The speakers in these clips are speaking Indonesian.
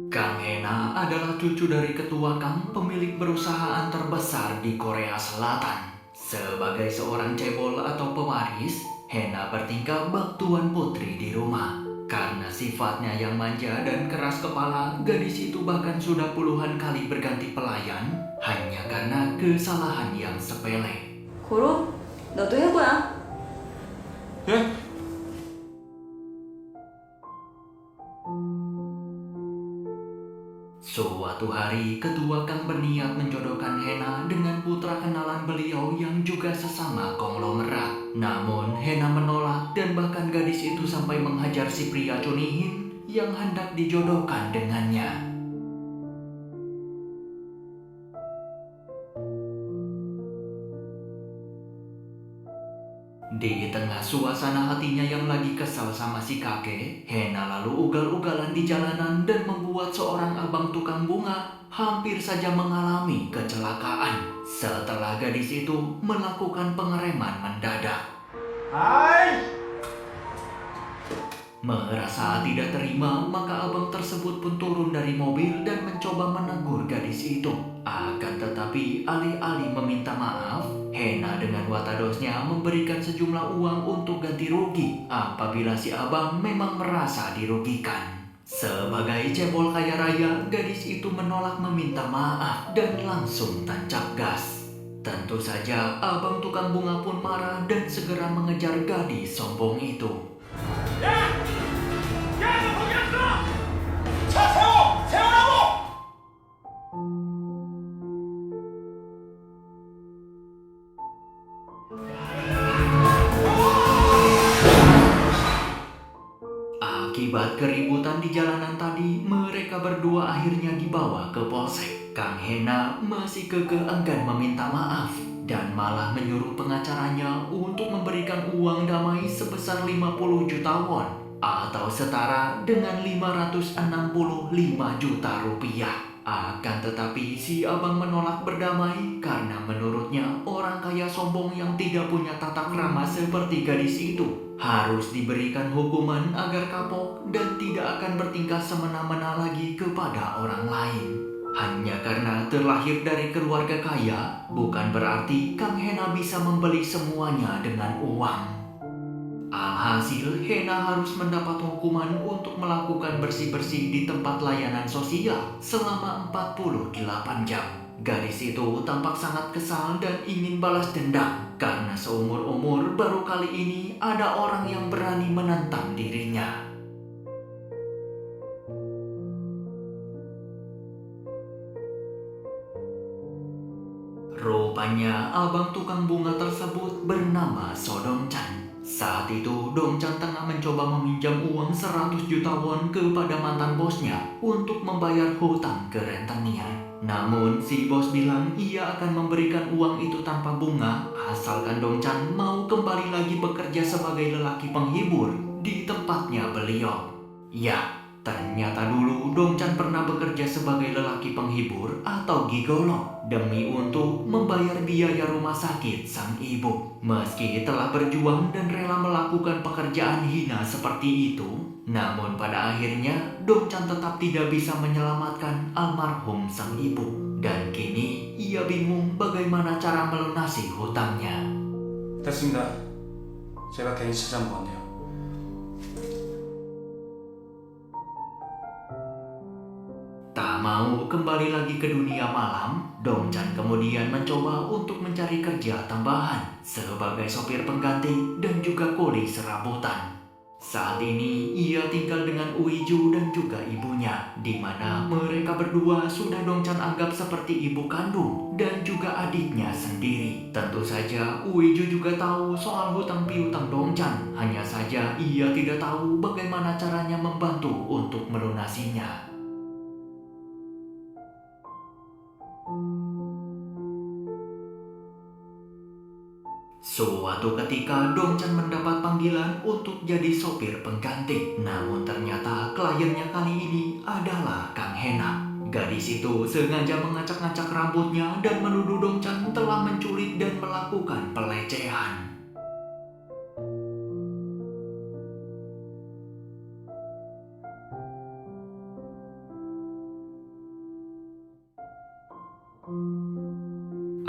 Kang Hena adalah cucu dari ketua Kang, pemilik perusahaan terbesar di Korea Selatan. Sebagai seorang cebol atau pewaris, Hena bertingkah bak tuan putri di rumah. Karena sifatnya yang manja dan keras kepala, gadis itu bahkan sudah puluhan kali berganti pelayan hanya karena kesalahan yang sepele. 고로? 너도 해고야. 예? Suatu hari, ketua Kang berniat menjodohkan Hena dengan putra kenalan beliau yang juga sesama konglomerat. Namun, Hena menolak dan bahkan gadis itu sampai menghajar si pria Chunihin yang hendak dijodohkan dengannya. Di tengah suasana hatinya yang lagi kesal sama si kakek, Hena lalu ugal-ugalan di jalanan dan membuat seorang abang tukang bunga hampir saja mengalami kecelakaan setelah gadis itu melakukan pengereman mendadak. 아이! Merasa tidak terima, maka abang tersebut pun turun dari mobil dan mencoba menegur gadis itu. Akan tetapi, alih-alih meminta maaf, Hena dengan watadosnya memberikan sejumlah uang untuk ganti rugi apabila si abang memang merasa dirugikan. Sebagai cebol kaya raya, gadis itu menolak meminta maaf dan langsung tancap gas. Tentu saja, abang tukang bunga pun marah dan segera mengejar gadis sombong itu. 야! 야, 너 거기 안 서! 차 세워! 세우라고! Akibat keributan di jalanan tadi, mereka berdua akhirnya dibawa ke polsek. Kang Hena masih kekeh enggan meminta maaf dan malah menyuruh pengacaranya untuk memberikan uang damai sebesar 50 juta won atau setara dengan 565 juta rupiah. Akan tetapi si abang menolak berdamai karena menurutnya orang kaya sombong yang tidak punya tata krama seperti gadis itu harus diberikan hukuman agar kapok dan tidak akan bertingkah semena-mena lagi kepada orang lain. Hanya karena terlahir dari keluarga kaya, bukan berarti Kang Hena bisa membeli semuanya dengan uang. Alhasil, Hena harus mendapat hukuman untuk melakukan bersih-bersih di tempat layanan sosial selama 48 jam. Gadis itu tampak sangat kesal dan ingin balas dendam karena seumur-umur baru kali ini ada orang yang berani menantang dirinya. Rupanya abang tukang bunga tersebut bernama Sodongchan. Saat itu Dongchan tengah mencoba meminjam uang 100 juta won kepada mantan bosnya untuk membayar hutang ke rentenir. Namun si bos bilang ia akan memberikan uang itu tanpa bunga asalkan Dongchan mau kembali lagi bekerja sebagai lelaki penghibur di tempatnya beliau. Ya, ternyata dulu Dongchan pernah bekerja sebagai lelaki penghibur atau gigolo demi untuk membayar biaya rumah sakit sang ibu. Meski telah berjuang dan rela melakukan pekerjaan hina seperti itu, namun pada akhirnya Dongchan tetap tidak bisa menyelamatkan almarhum sang ibu. Dan kini ia bingung bagaimana cara melunasi hutangnya. 됐습니다. 제가 개인 찾아온 건데요. Tak mau kembali lagi ke dunia malam, Dongchan kemudian mencoba untuk mencari kerja tambahan sebagai sopir pengganti dan juga kuli serabutan. Saat ini ia tinggal dengan Uiju dan juga ibunya, di mana mereka berdua sudah Dongchan anggap seperti ibu kandung dan juga adiknya sendiri. Tentu saja Uiju juga tahu soal hutang piutang Dongchan, hanya saja ia tidak tahu bagaimana caranya membantu untuk melunasinya. Suatu ketika Dongchan mendapat panggilan untuk jadi sopir pengganti. Namun ternyata kliennya kali ini adalah Kang Hena. Gadis itu sengaja mengacak-ngacak rambutnya dan menuduh Dongchan telah menculik dan melakukan pelecehan.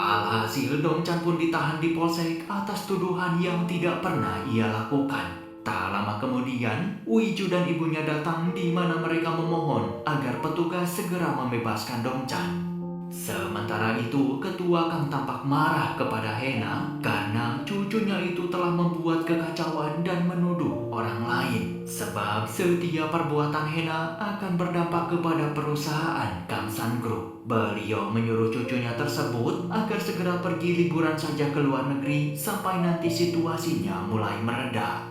Alhasil Dongchan pun ditahan di polsek atas tuduhan yang tidak pernah ia lakukan. Tak lama kemudian, Uiju dan ibunya datang di mana mereka memohon agar petugas segera membebaskan Dongchan. Sementara itu, ketua Kang tampak marah kepada Hena karena cucunya itu telah membuat kekacauan dan menuduh orang lain. Sebab setiap perbuatan Hena akan berdampak kepada perusahaan Kangsan Group. Beliau menyuruh cucunya tersebut agar segera pergi liburan saja ke luar negeri sampai nanti situasinya mulai mereda.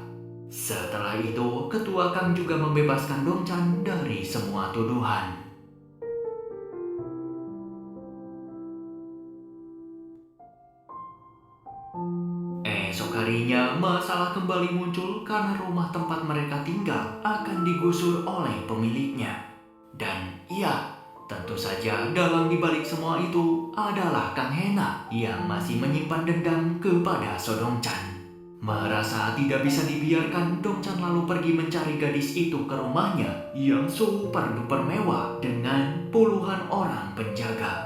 Setelah itu, ketua Kang juga membebaskan Dongchan dari semua tuduhan. Esok harinya, masalah kembali muncul karena rumah tempat mereka tinggal akan digusur oleh pemiliknya. Dan iya, tentu saja dalam dibalik semua itu adalah Kang Hena yang masih menyimpan dendam kepada Dongchan. Merasa tidak bisa dibiarkan, Dongchan lalu pergi mencari gadis itu ke rumahnya yang super duper mewah dengan puluhan orang penjaga.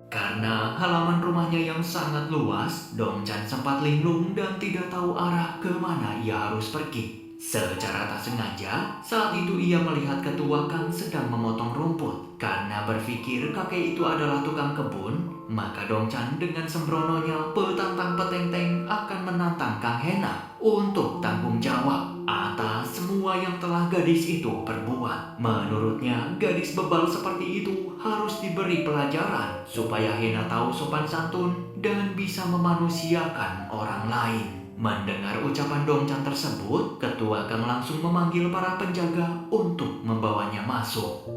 Karena halaman rumahnya yang sangat luas, Dongchan sempat linglung dan tidak tahu arah kemana ia harus pergi. Secara tak sengaja, saat itu ia melihat ketua Kang sedang memotong rumput. Karena berpikir kakek itu adalah tukang kebun, maka Dongchan dengan sembrononya petantang petenteng akan menantang Kang Hena untuk tanggung jawab atas semua yang telah gadis itu perbuat. Menurutnya, gadis bebal seperti itu harus diberi pelajaran supaya Hena tahu sopan santun dan bisa memanusiakan orang lain. Mendengar ucapan Dongchan tersebut, ketua Kang langsung memanggil para penjaga untuk membawanya masuk.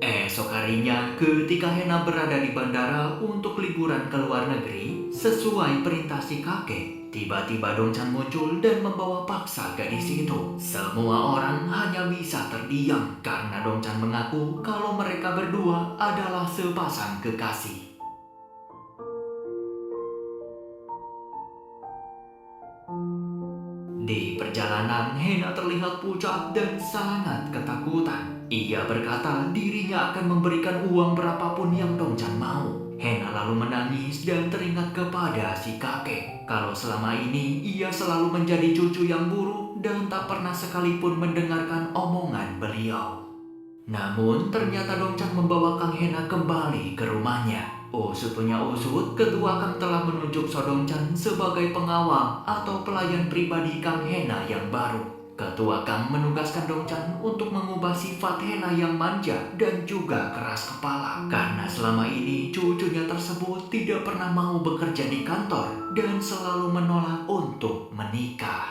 Esok harinya, ketika Hena berada di bandara untuk liburan ke luar negeri, sesuai perintah si kakek, tiba-tiba Dongchan muncul dan membawa paksa gadis itu. Semua orang hanya bisa terdiam karena Dongchan mengaku kalau mereka berdua adalah sepasang kekasih. Di perjalanan, Hena terlihat pucat dan sangat ketakutan. Ia berkata dirinya akan memberikan uang berapapun yang Dongchan mau. Hena lalu menangis dan teringat kepada si kakek. Kalau selama ini ia selalu menjadi cucu yang buruk dan tak pernah sekalipun mendengarkan omongan beliau. Namun ternyata Dongchan membawa Kang Hena kembali ke rumahnya. Usut punya usut, ketua Kang telah menunjuk Dongchan sebagai pengawal atau pelayan pribadi Kang Hena yang baru. Ketua Kang menugaskan Dongchan untuk mengubah sifat Hena yang manja dan juga keras kepala. Karena selama ini cucunya tersebut tidak pernah mau bekerja di kantor dan selalu menolak untuk menikah.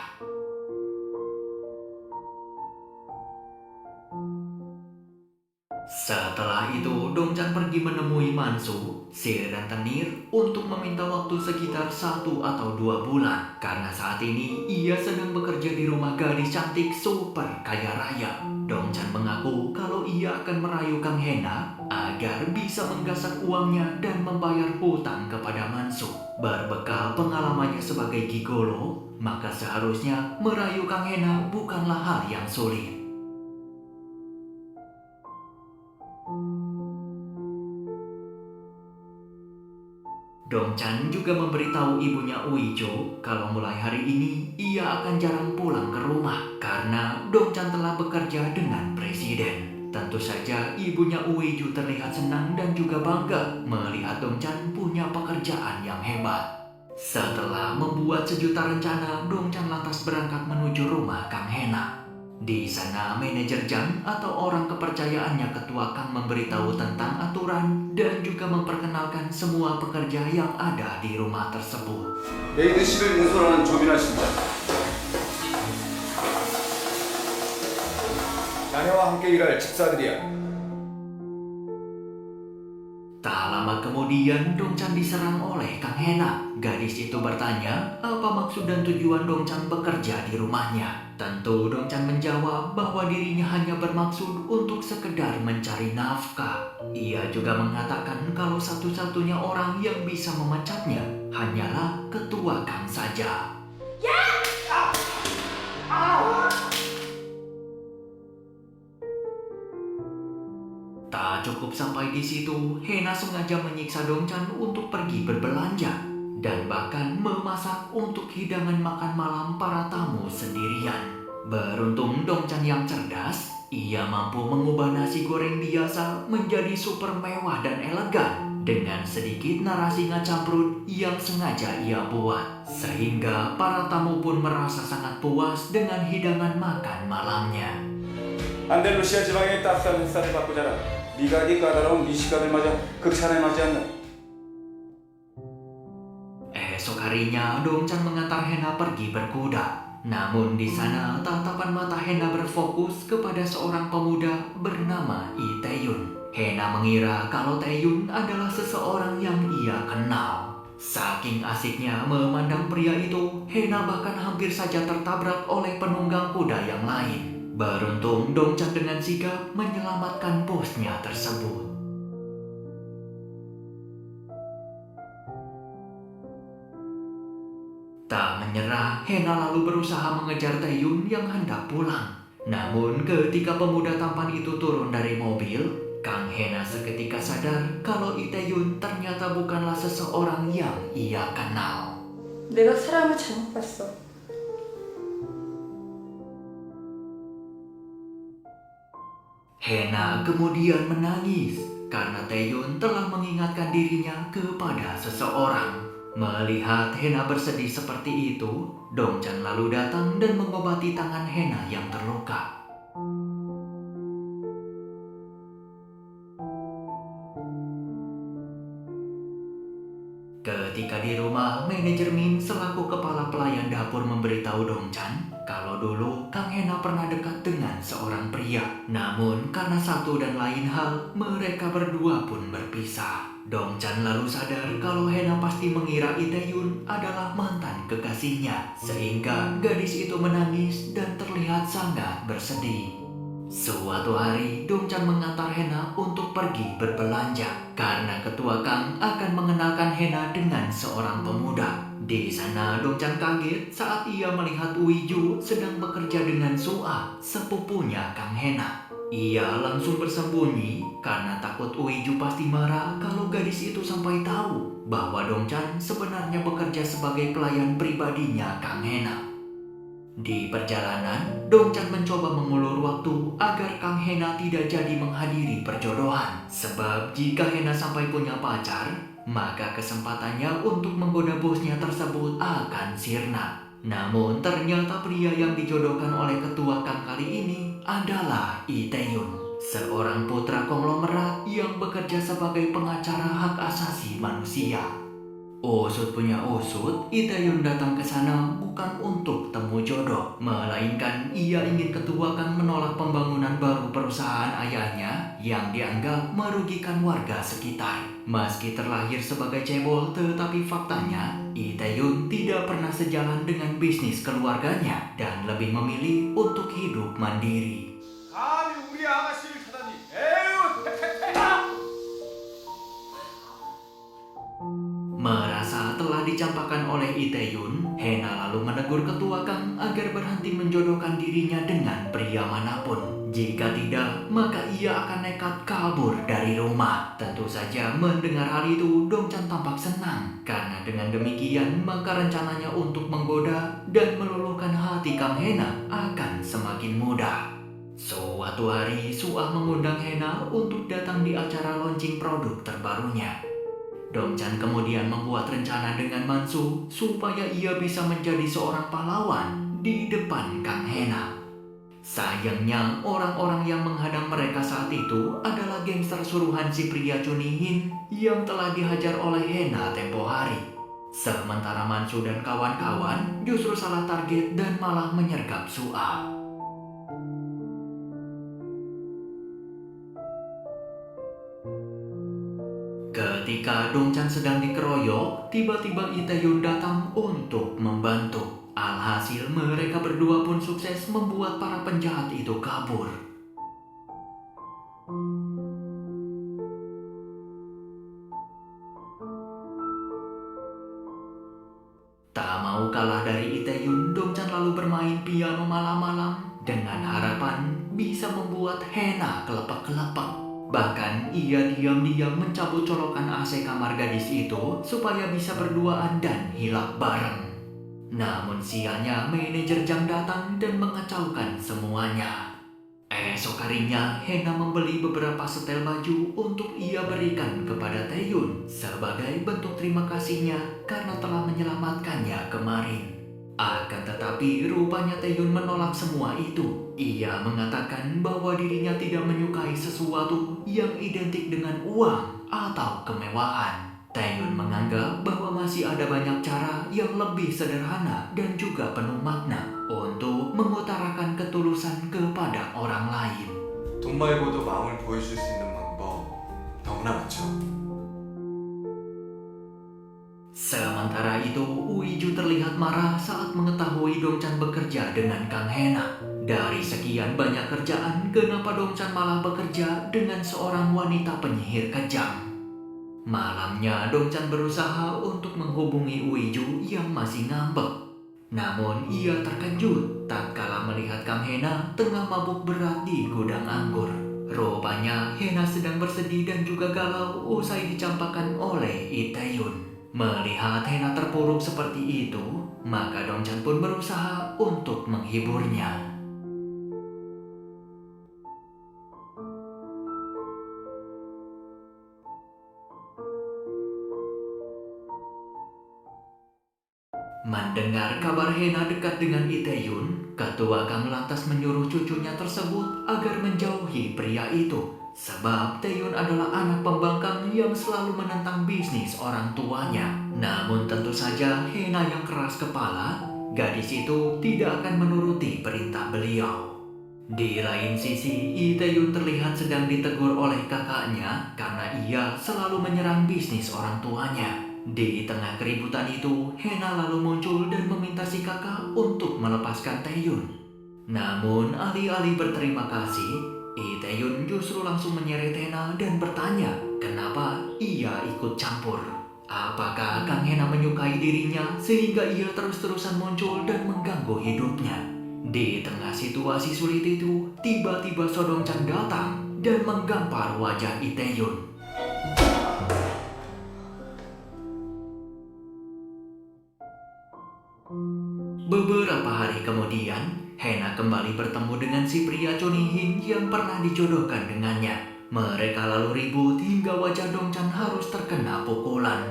Setelah itu, Dongchan pergi menemui Mansu, si rentenir, untuk meminta waktu sekitar 1 atau 2 bulan. Karena saat ini, ia sedang bekerja di rumah gadis cantik super kaya raya. Dongchan mengaku kalau ia akan merayu Kang Hena agar bisa menggasak uangnya dan membayar hutang kepada Mansu. Berbekal pengalamannya sebagai gigolo, maka seharusnya merayu Kang Hena bukanlah hal yang sulit. Dongchan juga memberitahu ibunya Uijo kalau mulai hari ini ia akan jarang pulang ke rumah karena Dongchan telah bekerja dengan presiden. Tentu saja ibunya Uijo terlihat senang dan juga bangga melihat Dongchan punya pekerjaan yang hebat. Setelah membuat sejuta rencana, Dongchan lantas berangkat menuju rumah Kang Hena. Di sana manajer Jang atau orang kepercayaannya ketua Kang memberitahu tentang aturan dan juga memperkenalkan semua pekerja yang ada di rumah tersebut. 메이드 씨를 인솔하는 조민아 씨입니다. 자네와 함께 일할 집사들이야. Tak lama kemudian Dongchan diserang oleh Kang Hena. Gadis itu bertanya apa maksud dan tujuan Dongchan bekerja di rumahnya. Tentu Dongchan menjawab bahwa dirinya hanya bermaksud untuk sekedar mencari nafkah. Ia juga mengatakan kalau satu-satunya orang yang bisa memecatnya hanyalah ketua Kang saja. Tak cukup sampai di situ, Hena sengaja menyiksa Dongchan untuk pergi berbelanja dan bahkan memasak untuk hidangan makan malam para tamu sendirian. Beruntung Dongchan yang cerdas, ia mampu mengubah nasi goreng biasa menjadi super mewah dan elegan dengan sedikit narasi ngacamprut yang sengaja ia buat. Sehingga para tamu pun merasa sangat puas dengan hidangan makan malamnya. 안달루시아 지방의 따스한 햇살에 받고 자라 미각이 까다로운 미식가들 맞아 극찬에 맞지 않나. Esok harinya, Dongchan mengantar Hena pergi berkuda. Namun di sana, tatapan mata Hena berfokus kepada seorang pemuda bernama Lee Tae-yun. Hena mengira kalau Tae-yun adalah seseorang yang ia kenal. Saking asiknya memandang pria itu, Hena bahkan hampir saja tertabrak oleh penunggang kuda yang lain. Beruntung Dongchan dengan sigap menyelamatkan bosnya tersebut. Tak menyerah, Hena lalu berusaha mengejar Tae-yun yang hendak pulang. Namun ketika pemuda tampan itu turun dari mobil, Kang Hena seketika sadar kalau Lee Tae-yun ternyata bukanlah seseorang yang ia kenal. 내가 사람을 잘못 봤어. Hena kemudian menangis karena Tae-yun telah mengingatkan dirinya kepada seseorang. Melihat Hena bersedih seperti itu, Dongchan lalu datang dan mengobati tangan Hena yang terluka. Ketika di rumah, manajer Min selaku kepala pelayan dapur memberitahu Dongchan kalau dulu Kang Hena pernah dekat dengan seorang pria. Namun karena satu dan lain hal, mereka berdua pun berpisah. Dongchan lalu sadar kalau Hena pasti mengira Lee Tae-yun adalah mantan kekasihnya, sehingga gadis itu menangis dan terlihat sangat bersedih. Suatu hari, Dongchan mengantar Hena untuk pergi berbelanja karena ketua Kang akan mengenalkan Hena dengan seorang pemuda. Di sana, Dongchan kaget saat ia melihat Uiju sedang bekerja dengan Sua, sepupunya Kang Hena. Ia langsung bersembunyi karena takut Uiju pasti marah kalau gadis itu sampai tahu bahwa Dongchan sebenarnya bekerja sebagai pelayan pribadinya Kang Hena. Di perjalanan, Dongchan mencoba mengulur waktu agar Kang Hena tidak jadi menghadiri perjodohan. Sebab jika Hena sampai punya pacar, maka kesempatannya untuk menggoda bosnya tersebut akan sirna. Namun ternyata pria yang dijodohkan oleh ketua Kang kali ini adalah Lee Tae-yun, seorang putra konglomerat yang bekerja sebagai pengacara hak asasi manusia. Usut punya usut, Lee Tae-yun datang ke sana bukan untuk temu jodoh, melainkan ia ingin ketua Kang menolak pembangunan baru perusahaan ayahnya yang dianggap merugikan warga sekitar. Meski terlahir sebagai cebol, tetapi faktanya Lee Tae-yun tidak pernah sejalan dengan bisnis keluarganya dan lebih memilih untuk hidup mandiri. 감히 우리 아가씨를 찾다니. 에휴, 퇴퇴퇴! Merasa telah dicampakkan oleh Lee Tae-yun, Hena lalu menegur ketua Kang agar berhenti menjodohkan dirinya dengan pria manapun. Jika tidak, maka ia akan nekat kabur dari rumah. Tentu saja mendengar hal itu, Dongchan tampak senang. Karena dengan demikian, maka rencananya untuk menggoda dan meluluhkan hati Kang Hena akan semakin mudah. Suatu hari, Sua mengundang Hena untuk datang di acara launching produk terbarunya. Dongchan kemudian membuat rencana dengan Mansu supaya ia bisa menjadi seorang pahlawan di depan Kang Hena. Sayangnya, orang-orang yang menghadang mereka saat itu adalah gangster suruhan si pria Chunihin yang telah dihajar oleh Hena tempo hari. Sementara Mansu dan kawan-kawan justru salah target dan malah menyergap Sua. Ketika Dongchan sedang dikeroyok, tiba-tiba Lee Tae-yun datang untuk membantu. Alhasil mereka berdua pun sukses membuat para penjahat itu kabur. Tak mau kalah dari Lee Tae-yun, Dongchan lalu bermain piano malam-malam dengan harapan bisa membuat Hena kelepek-kelepek. Bahkan ia diam-diam mencabut colokan AC kamar gadis itu supaya bisa berduaan dan hilap bareng. Namun sialnya manajer Jang datang dan mengacaukan semuanya. Esok harinya, Hena membeli beberapa setel baju untuk ia berikan kepada Taeyun sebagai bentuk terima kasihnya karena telah menyelamatkannya kemarin. Akan tetapi rupanya Taeyun menolak semua itu. Ia mengatakan bahwa dirinya tidak menyukai sesuatu yang identik dengan uang atau kemewahan. Taeyun menganggap bahwa masih ada banyak cara yang lebih sederhana dan juga penuh makna untuk mengutarakan ketulusan kepada orang lain. 돈 말고도 마음을 보여줄 수 있는 방법 너무나 많죠. Sementara itu, Uiju terlihat marah saat mengetahui Dongchan bekerja dengan Kang Hena. Dari sekian banyak kerjaan, kenapa Dongchan malah bekerja dengan seorang wanita penyihir kejam? Malamnya, Dongchan berusaha untuk menghubungi Uiju yang masih ngambek. Namun, ia terkejut tatkala melihat Kang Hena tengah mabuk berat di gudang anggur. Rupanya, Hena sedang bersedih dan juga galau usai dicampakkan oleh Itaewon. Melihat Hena terpuruk seperti itu, maka Dongchan pun berusaha untuk menghiburnya. Mendengar kabar Hena dekat dengan Itaewon, ketua Kang lantas menyuruh cucunya tersebut agar menjauhi pria itu. Sebab Taeyun adalah anak pembangkang yang selalu menentang bisnis orang tuanya. Namun tentu saja Hena yang keras kepala, gadis itu tidak akan menuruti perintah beliau. Di lain sisi, Itaewon terlihat sedang ditegur oleh kakaknya karena ia selalu menyerang bisnis orang tuanya. Di tengah keributan itu, Hena lalu muncul dan meminta si kakak untuk melepaskan Taeyun. Namun alih-alih berterima kasih, Itaewon justru langsung menyeret Hena dan bertanya kenapa ia ikut campur. Apakah Kang Hena menyukai dirinya sehingga ia terus-terusan muncul dan mengganggu hidupnya? Di tengah situasi sulit itu, tiba-tiba Dongchan datang dan menggampar wajah Itaewon. Beberapa hari kemudian, Hena kembali bertemu dengan si pria Chonihin yang pernah dijodohkan dengannya. Mereka lalu ribut hingga wajah Dongchan harus terkena pukulan.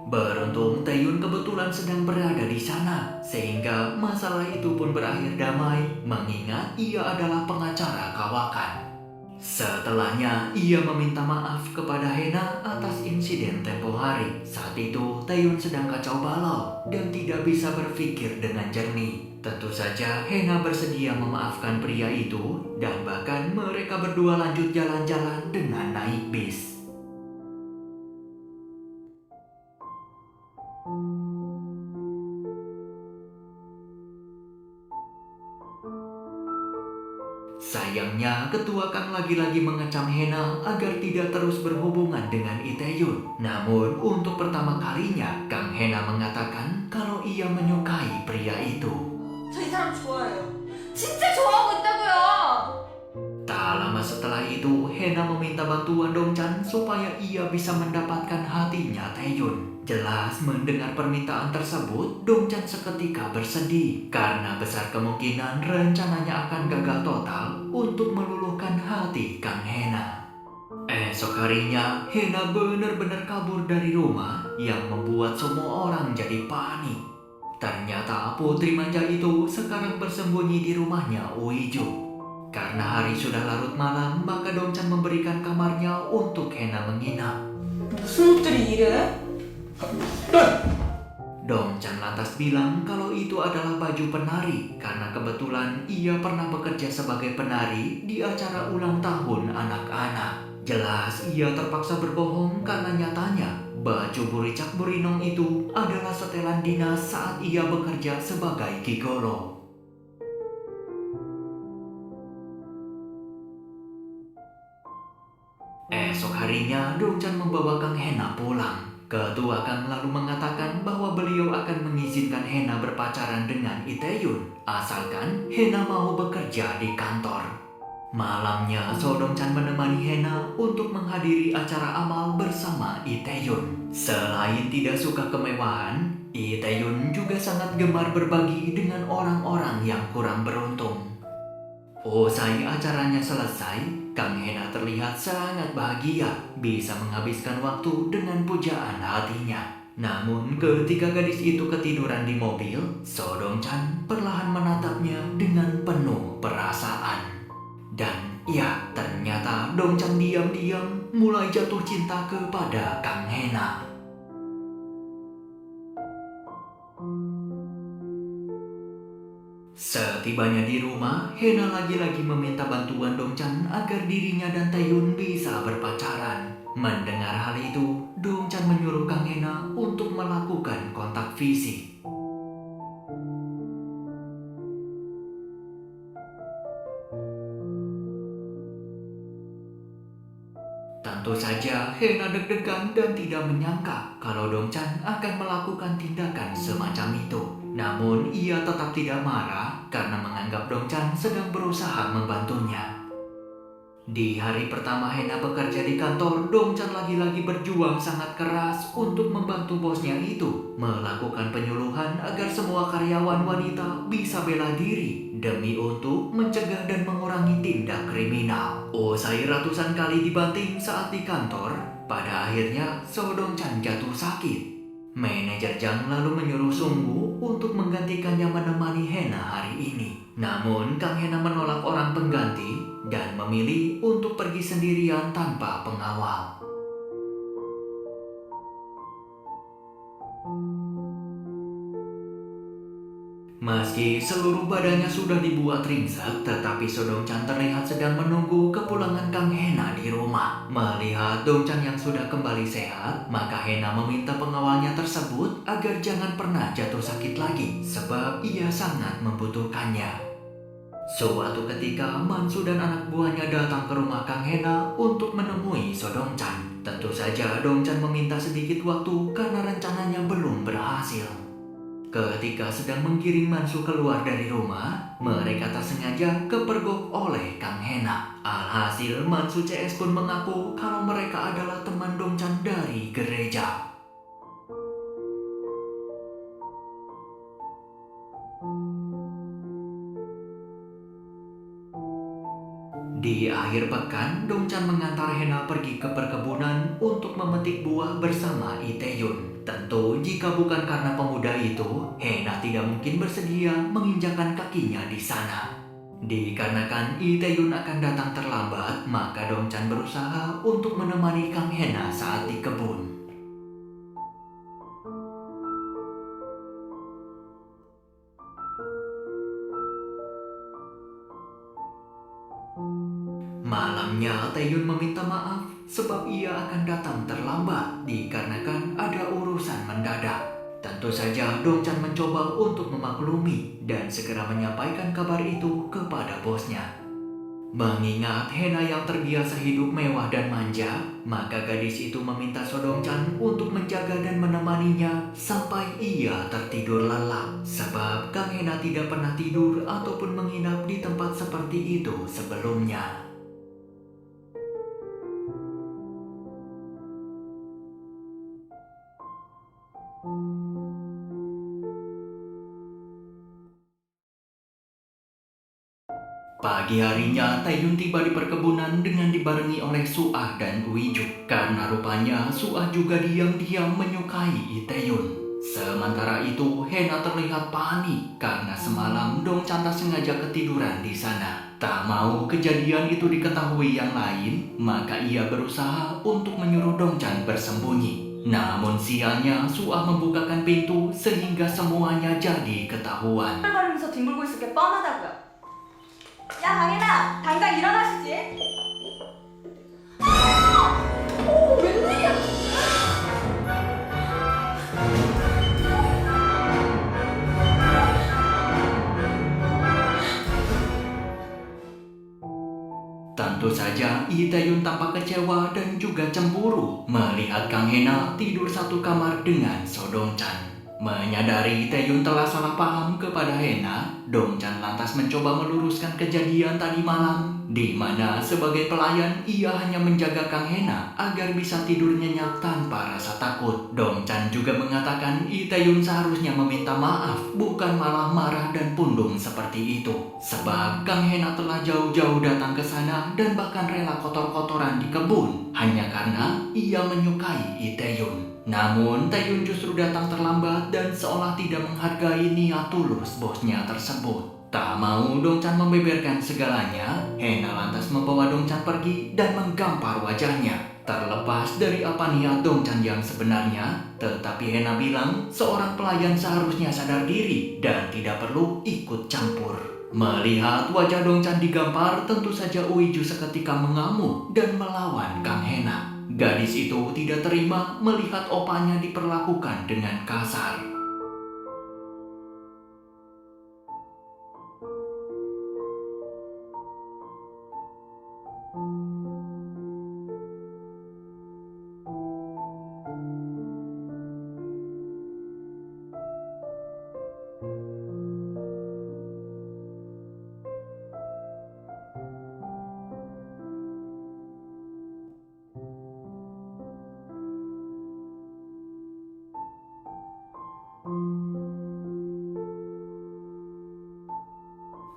Beruntung Taeyun kebetulan sedang berada di sana, sehingga masalah itu pun berakhir damai mengingat ia adalah pengacara kawakan. Setelahnya, ia meminta maaf kepada Hena atas insiden tempo hari. Saat itu, Taeyun sedang kacau balau dan tidak bisa berpikir dengan jernih. Tentu saja, Hena bersedia memaafkan pria itu dan bahkan mereka berdua lanjut jalan-jalan dengan naik bis. Sayangnya, ketua Kang lagi-lagi mengecam Hena agar tidak terus berhubungan dengan Itaewon. Namun, untuk pertama kalinya, Kang Hena mengatakan kalau ia menyukai pria itu. 저 이 사람 좋아해요. 진짜 좋아하고 있다고요. Tak lama setelah itu, Hena meminta bantuan Dongchan supaya ia bisa mendapatkan hatinya Taeyun. Jelas mendengar permintaan tersebut, Dongchan seketika bersedih karena besar kemungkinan rencananya akan gagal total untuk meluluhkan hati Kang Hena. Esok harinya, Hena benar-benar kabur dari rumah yang membuat semua orang jadi panik. Ternyata putri manja itu sekarang bersembunyi di rumahnya Uiju. Karena hari sudah larut malam, maka Dongchan memberikan kamarnya untuk Hena menginap. 무슨 옷들이 이래? Dongchan lantas bilang kalau itu adalah baju penari karena kebetulan ia pernah bekerja sebagai penari di acara ulang tahun anak-anak. Jelas ia terpaksa berbohong karena nyatanya baju buricak burinong itu adalah setelan dinas saat ia bekerja sebagai gigolo. Esok harinya Dongchan membawa Kang Hena pulang. Ketua Kang lalu mengatakan bahwa beliau akan mengizinkan Hena berpacaran dengan Itaewon, asalkan Hena mau bekerja di kantor. Malamnya, Sodong-chan menemani Hena untuk menghadiri acara amal bersama Itaewon. Selain tidak suka kemewahan, Itaewon juga sangat gemar berbagi dengan orang-orang yang kurang beruntung. Usai acaranya selesai, Kang Hena terlihat sangat bahagia bisa menghabiskan waktu dengan pujaan hatinya. Namun ketika gadis itu ketiduran di mobil, Sodong-chan perlahan menatapnya dengan penuh perasaan. Dan ya, ternyata Dong-chan diam-diam mulai jatuh cinta kepada Kang Hena. Setibanya di rumah, Hena lagi-lagi meminta bantuan Dong-chan agar dirinya dan Taeyun bisa berpacaran. Mendengar hal itu, Dong-chan menyuruh Kang Hena untuk melakukan kontak fisik. Tentu saja Hena deg-degan dan tidak menyangka kalau Dong-chan akan melakukan tindakan semacam itu. Namun ia tetap tidak marah karena menganggap Dong-chan sedang berusaha membantunya. Di hari pertama Hena bekerja di kantor, Dong-chan lagi-lagi berjuang sangat keras untuk membantu bosnya itu melakukan penyuluhan agar semua karyawan wanita bisa bela diri demi untuk mencegah dan mengurangi tindak kriminal. Usai ratusan kali dibanting saat di kantor, pada akhirnya Sodong-chan jatuh sakit. Manajer Jang lalu menyuruh Sunggu untuk menggantikannya menemani Hena hari ini. Namun Kang Hena menolak orang pengganti dan memilih untuk pergi sendirian tanpa pengawal. Meski seluruh badannya sudah dibuat ringsek, tetapi Sodong-chan terlihat sedang menunggu kepulangan Kang Hena di rumah. Melihat Dong-chan yang sudah kembali sehat, maka Hena meminta pengawalnya tersebut agar jangan pernah jatuh sakit lagi, sebab ia sangat membutuhkannya. Suatu ketika, Mansu dan anak buahnya datang ke rumah Kang Hena untuk menemui Sodong-chan. Tentu saja Dong-chan meminta sedikit waktu karena rencananya belum berhasil. Ketika sedang menggiring Mansu keluar dari rumah, mereka tersengaja kepergok oleh Kang Hena. Alhasil Mansu CS pun mengaku kalau mereka adalah teman Dong-chan dari gereja. Di akhir pekan, Dong-chan mengantar Hena pergi ke perkebunan untuk memetik buah bersama Itaewon. Tentu jika bukan karena pemuda itu, Hena tidak mungkin bersedia menginjakan kakinya di sana. Dikarenakan Itaewon akan datang terlambat, maka Dong-chan berusaha untuk menemani Kang Hena saat di kebun. Malamnya, Taeyun meminta maaf sebab ia akan datang terlambat dikarenakan ada urusan mendadak. Tentu saja Dong-chan mencoba untuk memaklumi dan segera menyampaikan kabar itu kepada bosnya. Mengingat Hena yang terbiasa hidup mewah dan manja, maka gadis itu meminta Sodong-chan untuk menjaga dan menemaninya sampai ia tertidur lelap. Sebab Kang Hena tidak pernah tidur ataupun menginap di tempat seperti itu sebelumnya. Pagi harinya, Taeyun tiba di perkebunan dengan dibarengi oleh Suah dan Uiju. Karena rupanya Suah juga diam-diam menyukai Itaewon. Sementara itu, Hena terlihat panik karena semalam Dong-chan tak sengaja ketiduran di sana. Tak mau kejadian itu diketahui yang lain, maka ia berusaha untuk menyuruh Dong-chan bersembunyi. Namun sialnya, Suah membukakan pintu sehingga semuanya jadi ketahuan. 가면서 뒹굴고 있을 게 뻔하다고요. 야, 강혜나, 당장 일어나시지. 웬일이야? Tentu saja saja Lee Tae-yun tampak kecewa dan juga cemburu melihat Kang Hena tidur satu kamar dengan So Dong-chan. Menyadari Tae-yun telah salah paham kepada Hena, Dong-chan lantas mencoba meluruskan kejadian tadi malam, di mana sebagai pelayan ia hanya menjaga Kang Hena agar bisa tidur nyenyak tanpa rasa takut. Dong-chan juga mengatakan Lee Tae-yun seharusnya meminta maaf, bukan malah marah dan pundung seperti itu. Sebab Kang Hena telah jauh-jauh datang ke sana dan bahkan rela kotor-kotoran di kebun hanya karena ia menyukai Lee Tae-yun. Namun Tae-yun justru datang terlambat dan seolah tidak menghargai niat tulus bosnya tersebut. Tak mau Dong-chan membeberkan segalanya, Hena lantas membawa Dong-chan pergi dan menggampar wajahnya. Terlepas dari apa niat Dong-chan yang sebenarnya, tetapi Hena bilang seorang pelayan seharusnya sadar diri dan tidak perlu ikut campur. Melihat wajah Dong-chan digampar, tentu saja Uiju seketika mengamuk dan melawan Kang Hena. Gadis itu tidak terima melihat opanya diperlakukan dengan kasar.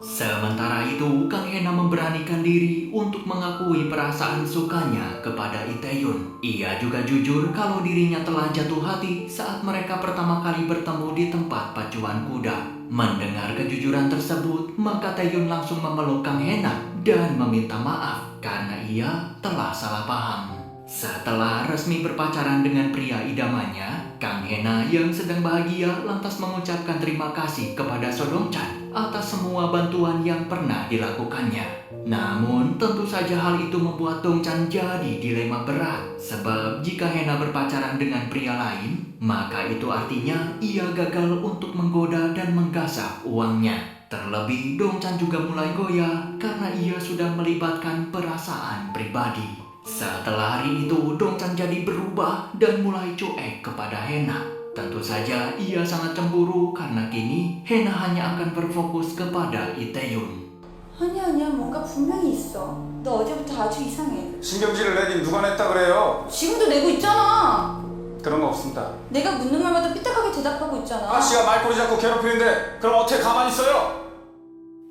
Sementara itu, Kang Hena memberanikan diri untuk mengakui perasaan sukanya kepada Lee Tae-yun. Ia juga jujur kalau dirinya telah jatuh hati saat mereka pertama kali bertemu di tempat pacuan kuda. Mendengar kejujuran tersebut, maka Tae-yun langsung memeluk Kang Hena dan meminta maaf karena ia telah salah paham. Setelah resmi berpacaran dengan pria idamannya, Kang Hena yang sedang bahagia lantas mengucapkan terima kasih kepada So Dong-chan atas semua bantuan yang pernah dilakukannya. Namun tentu saja hal itu membuat Dong-chan jadi dilema berat, sebab jika Hena berpacaran dengan pria lain, maka itu artinya ia gagal untuk menggoda dan menggasak uangnya. Terlebih Dong-chan juga mulai goyah karena ia sudah melibatkan perasaan pribadi. Setelah hari itu, Dong-chan jadi berubah dan mulai cuek kepada Hena. Tentu saja ia sangat cemburu karena kini Hena hanya akan berfokus kepada Lee Tae-yun. 아니야, 뭔가 분명히 있어. 너 어제부터 아주 이상해. 신경질을 내긴 누가 냈다 그래요? 지금도 내고 있잖아. 그런 거 없습니다. 내가 묻는 말마다 삐딱하게 대답하고 있잖아. 아씨가 말꼬리 잡고 괴롭히는데 그럼 어떻게 가만히 있어요?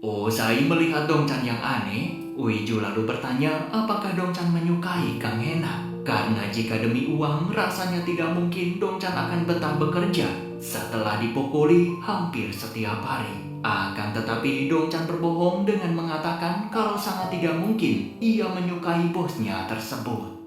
Usai melihat Dong-chan yang aneh, Uiju lalu bertanya apakah Dong-chan menyukai Kang Hena. Karena jika demi uang, rasanya tidak mungkin Dong-chan akan betah bekerja setelah dipukuli hampir setiap hari. Akan tetapi Dong-chan berbohong dengan mengatakan kalau sangat tidak mungkin ia menyukai bosnya tersebut.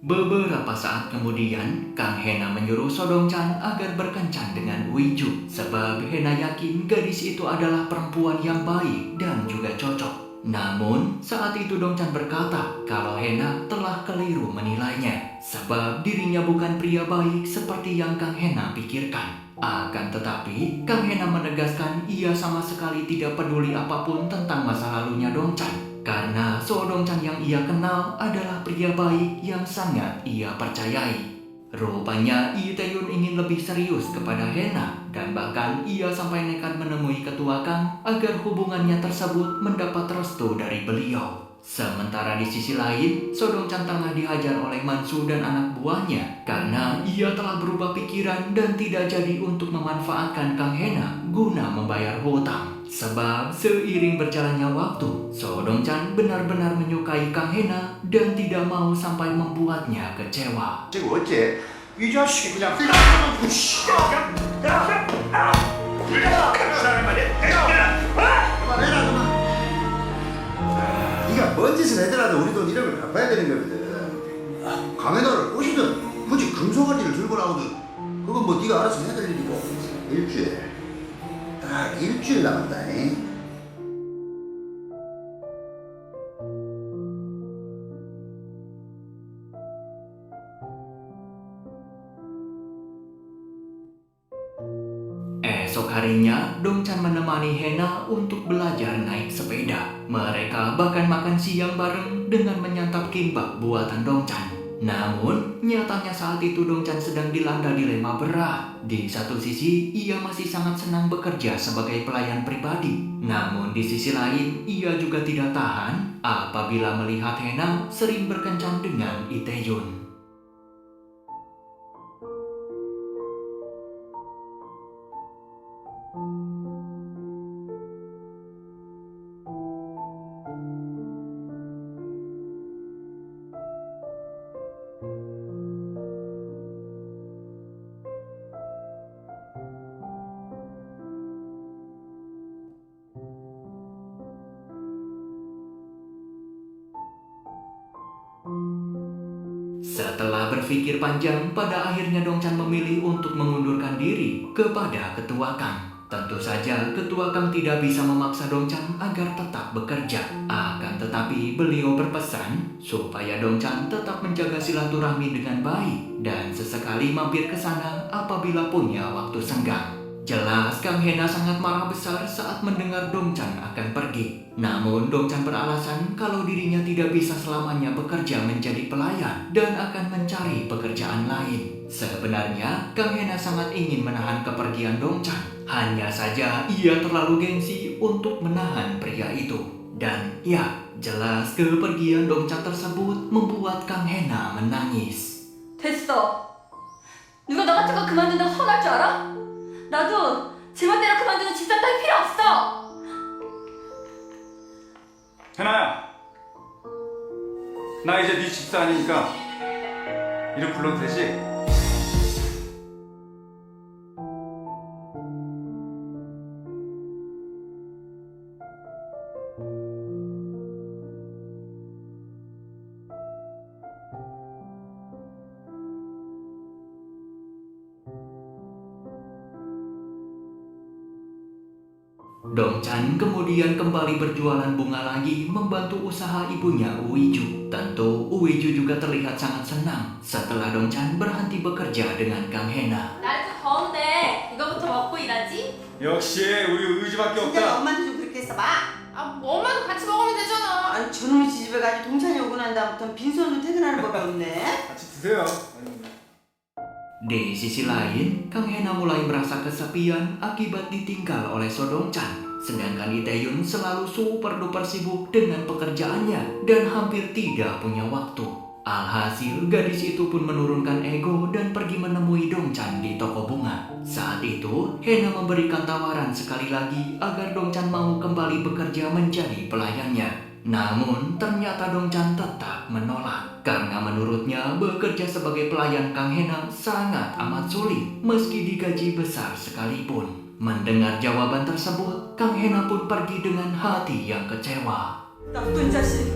Beberapa saat kemudian, Kang Hena menyuruh So Dong-chan agar berkencan dengan Uiju, sebab Hena yakin gadis itu adalah perempuan yang baik dan juga cocok. Namun, saat itu Dong-chan berkata kalau Hena telah keliru menilainya, sebab dirinya bukan pria baik seperti yang Kang Hena pikirkan. Akan tetapi, Kang Hena menegaskan ia sama sekali tidak peduli apapun tentang masa lalunya Dong-chan. Karena So Dong-chan yang ia kenal adalah pria baik yang sangat ia percayai. Rupanya Lee Tae-yun ingin lebih serius kepada Hena dan bahkan ia sampai nekat menemui ketua Kang agar hubungannya tersebut mendapat restu dari beliau. Sementara di sisi lain, So Dong-chan tengah dihajar oleh Mansu dan anak buahnya karena ia telah berubah pikiran dan tidak jadi untuk memanfaatkan Kang Hena guna membayar hutang. Sebab seiring berjalannya waktu, So Dong-chan benar-benar menyukai Kang Hena dan tidak mau sampai membuatnya kecewa. 지금 어째 이 자식이 그냥 딱 씨. 그만해라 그만. 네가 뭔 짓을 하더라도 우리 돈 1억을 갚아야 되는 거거든. 강해너를 꼬시든 굳이 금송아지를 들고 나오든 그건 뭐 네가 알아서 해야 될 일이고. 일주일 딱 일주일 남았다잉. Esok harinya, Dongchan menemani Hena untuk belajar naik sepeda. Mereka bahkan makan siang bareng dengan menyantap kimbap buatan Dongchan. Namun, nyatanya saat itu Dongchan sedang dilanda dilema berat. Di satu sisi, ia masih sangat senang bekerja sebagai pelayan pribadi. Namun di sisi lain, ia juga tidak tahan apabila melihat Hena sering berkencan dengan Itaewon. Setelah berpikir panjang, pada akhirnya Dongchan memilih untuk mengundurkan diri kepada Ketua Kang. Tentu saja Ketua Kang tidak bisa memaksa Dongchan agar tetap bekerja. Akan tetapi beliau berpesan supaya Dongchan tetap menjaga silaturahmi dengan baik dan sesekali mampir ke sana apabila punya waktu senggang. Jelas Kang Hena sangat marah besar saat mendengar Dongchan akan pergi. Namun Dongchan beralasan kalau dirinya tidak bisa selamanya bekerja menjadi pelayan dan akan mencari pekerjaan lain. Sebenarnya Kang Hena sangat ingin menahan kepergian Dongchan. Hanya saja ia terlalu gengsi untuk menahan pria itu. Dan ya, jelas kepergian Dongchan tersebut membuat Kang Hena menangis. 됐어. 누가 너 같은 거 그만둔다고 서운할 줄 알아? 나도 제 맘대로 그만두는 집사 딸 필요 없어. 해나야, 나 이제 네 집사 아니니까 이름 불러도 되지? Dongchan kemudian kembali berjualan bunga lagi membantu usaha ibunya Uiju. Tentu Uiju juga terlihat sangat senang setelah Dongchan berhenti bekerja dengan Kang Hena. 날도 더운데 이거부터 먹고 일하지? 역시 우리 의지밖에 진짜 없다. 엄마한테 좀 그렇게 했어 봐. 엄마도 같이 먹으면 되잖아. 아니 저놈의 지집에 가지고 동찬이 오고 난 다음부터 빈손으로 퇴근하는 법이 없네. 같이 드세요. Di sisi lain, Kang Hena mulai merasa kesepian akibat ditinggal oleh Dongchan. Sedangkan Itaewon selalu super duper sibuk dengan pekerjaannya dan hampir tidak punya waktu. Alhasil, gadis itu pun menurunkan ego dan pergi menemui Dongchan di toko bunga. Saat itu, Hena memberikan tawaran sekali lagi agar Dongchan mau kembali bekerja menjadi pelayannya. Namun, ternyata Dongchan tetap menolak. Karena menurutnya, bekerja sebagai pelayan Kang Hena sangat amat sulit, meski digaji besar sekalipun. Mendengar jawaban tersebut, Kang Hena pun pergi dengan hati yang kecewa. 나쁜 자식.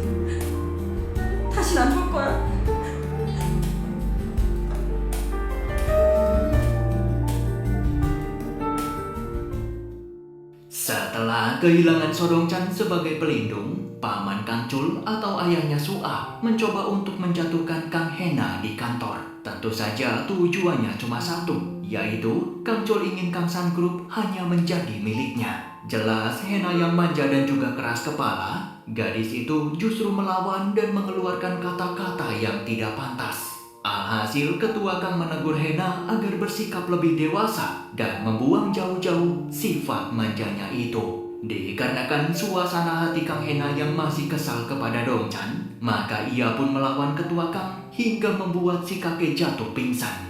다신 안 볼 거야. Setelah kehilangan Dongchan sebagai pelindung, Paman Kang Chul atau ayahnya Sua mencoba untuk menjatuhkan Kang Hena di kantor. Tentu saja tujuannya cuma satu, yaitu Kang Chul ingin Kang San Group hanya menjadi miliknya. Jelas Hena yang manja dan juga keras kepala, gadis itu justru melawan dan mengeluarkan kata-kata yang tidak pantas. Alhasil Ketua Kang menegur Hena agar bersikap lebih dewasa dan membuang jauh-jauh sifat manjanya itu. Dikarenakan suasana hati Kang Hena yang masih kesal kepada Dongchan, maka ia pun melawan Ketua Kang hingga membuat si kakek jatuh pingsan.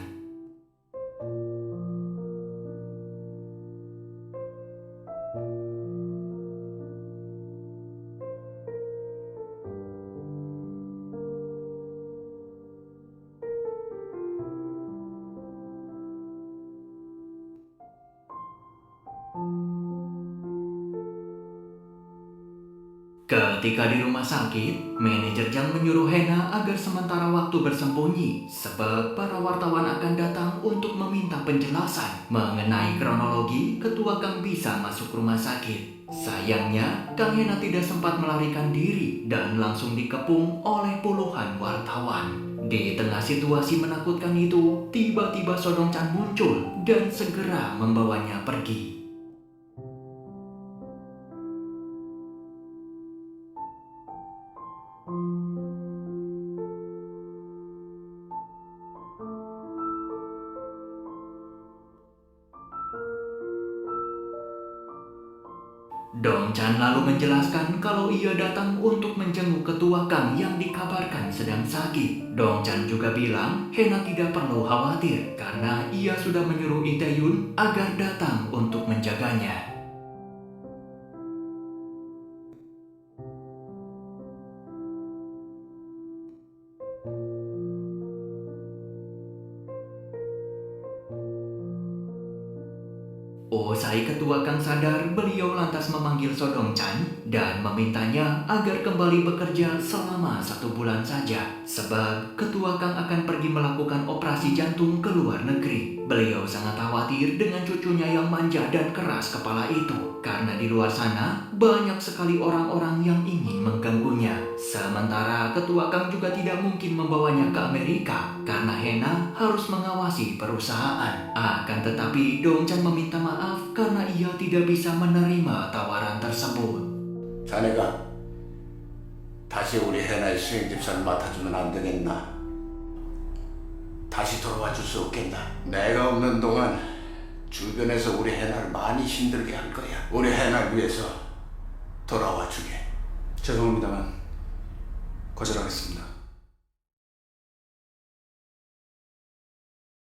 Ketika di rumah sakit, manajer Jang menyuruh Hena agar sementara waktu bersembunyi sebab para wartawan akan datang untuk meminta penjelasan mengenai kronologi Ketua Kang bisa masuk rumah sakit. Sayangnya, Kang Hena tidak sempat melarikan diri dan langsung dikepung oleh puluhan wartawan. Di tengah situasi menakutkan itu, tiba-tiba Dongchan muncul dan segera membawanya pergi. Dong Chan lalu menjelaskan kalau ia datang untuk menjenguk ketua Kang yang dikabarkan sedang sakit. Dong Chan juga bilang Hena tidak perlu khawatir karena ia sudah menyuruh Lee Tae-yun agar datang untuk menjaganya. Usai ketua Kang sadar, beliau lantas memanggil Sodong Chan dan memintanya agar kembali bekerja selama 1 bulan saja. Sebab ketua Kang akan pergi melakukan operasi jantung ke luar negeri. Beliau sangat khawatir dengan cucunya yang manja dan keras kepala itu. Karena di luar sana banyak sekali orang-orang yang ingin mengganggunya. Sementara ketua Kang juga tidak mungkin membawanya ke Amerika karena Hena harus mengawasi perusahaan. Akan tetapi Dong Chan meminta maaf karena ia tidak bisa menerima tawaran tersebut. 자네가 다시 우리 해나의 수행 집사를 맡아주면 안 되겠나? 다시 돌아와 줄 수 없겠나? 내가 없는 동안 주변에서 우리 해나를 많이 힘들게 할 거야. 우리 해나를 위해서 돌아와 주게. 죄송합니다만 거절하겠습니다.